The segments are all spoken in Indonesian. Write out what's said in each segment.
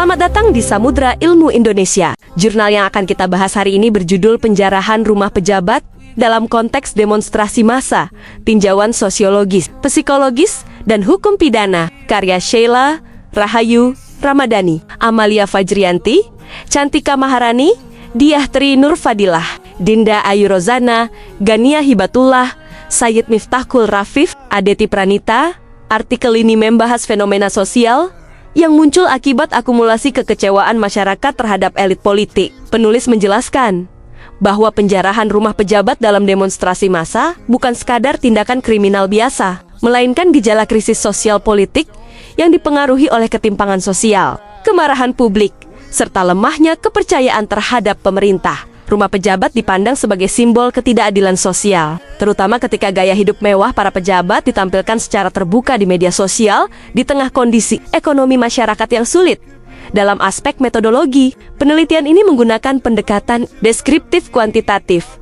Selamat datang di Samudra Ilmu Indonesia. Jurnal yang akan kita bahas hari ini berjudul Penjarahan Rumah Pejabat dalam konteks demonstrasi massa, tinjauan sosiologis, psikologis, dan hukum pidana, karya Sheila Rahayu Ramadhani, Amalia Fajrianti, Cantika Maharani, Diah Tri Nur Fadilah, Dinda Ayu Rozana, Gania Hibatullah, Sayyid Miftahul Rafif, Adeti Pranita. Artikel ini membahas fenomena sosial yang muncul akibat akumulasi kekecewaan masyarakat terhadap elit politik. Penulis menjelaskan bahwa penjarahan rumah pejabat dalam demonstrasi massa bukan sekadar tindakan kriminal biasa, melainkan gejala krisis sosial politik yang dipengaruhi oleh ketimpangan sosial, kemarahan publik, serta lemahnya kepercayaan terhadap pemerintah. Rumah pejabat dipandang sebagai simbol ketidakadilan sosial, terutama ketika gaya hidup mewah para pejabat ditampilkan secara terbuka di media sosial di tengah kondisi ekonomi masyarakat yang sulit. Dalam aspek metodologi, penelitian ini menggunakan pendekatan deskriptif kuantitatif.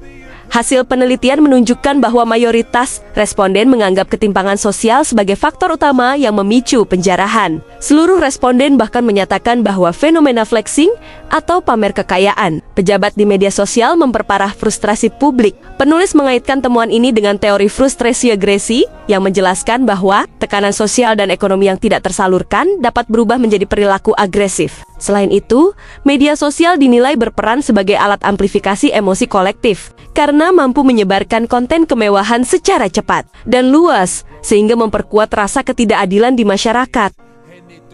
Hasil penelitian menunjukkan bahwa mayoritas responden menganggap ketimpangan sosial sebagai faktor utama yang memicu penjarahan. Seluruh responden bahkan menyatakan bahwa fenomena flexing atau pamer kekayaan pejabat di media sosial memperparah frustrasi publik. Penulis mengaitkan temuan ini dengan teori frustrasi agresi yang menjelaskan bahwa tekanan sosial dan ekonomi yang tidak tersalurkan dapat berubah menjadi perilaku agresif. Selain itu, media sosial dinilai berperan sebagai alat amplifikasi emosi kolektif karena mampu menyebarkan konten kemewahan secara cepat dan luas sehingga memperkuat rasa ketidakadilan di masyarakat.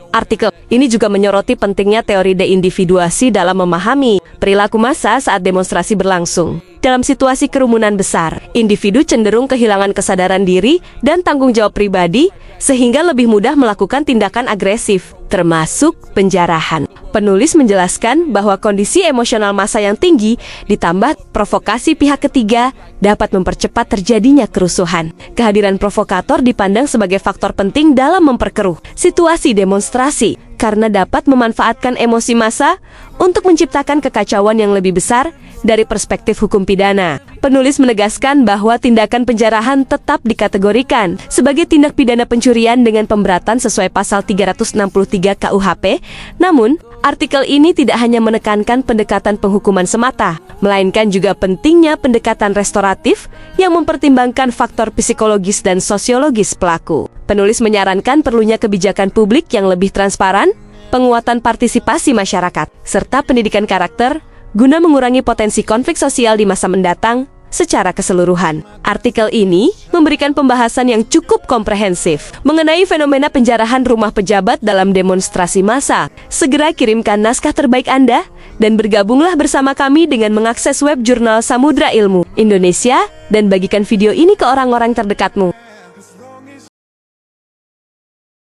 Artikel ini juga menyoroti pentingnya teori deindividuasi dalam memahami perilaku massa saat demonstrasi berlangsung. Dalam situasi kerumunan besar, individu cenderung kehilangan kesadaran diri dan tanggung jawab pribadi sehingga lebih mudah melakukan tindakan agresif, termasuk penjarahan. Penulis menjelaskan bahwa kondisi emosional massa yang tinggi ditambah provokasi pihak ketiga dapat mempercepat terjadinya kerusuhan. Kehadiran provokator dipandang sebagai faktor penting dalam memperkeruh situasi demonstrasi karena dapat memanfaatkan emosi massa untuk menciptakan kekacauan yang lebih besar dari perspektif hukum pidana. Penulis menegaskan bahwa tindakan penjarahan tetap dikategorikan sebagai tindak pidana pencurian dengan pemberatan sesuai pasal 363 KUHP. Namun, artikel ini tidak hanya menekankan pendekatan penghukuman semata, melainkan juga pentingnya pendekatan restoratif yang mempertimbangkan faktor psikologis dan sosiologis pelaku. Penulis menyarankan perlunya kebijakan publik yang lebih transparan, penguatan partisipasi masyarakat, serta pendidikan karakter guna mengurangi potensi konflik sosial di masa mendatang secara keseluruhan. Artikel ini memberikan pembahasan yang cukup komprehensif mengenai fenomena penjarahan rumah pejabat dalam demonstrasi massa. Segera kirimkan naskah terbaik Anda dan bergabunglah bersama kami dengan mengakses web jurnal Samudra Ilmu Indonesia dan bagikan video ini ke orang-orang terdekatmu.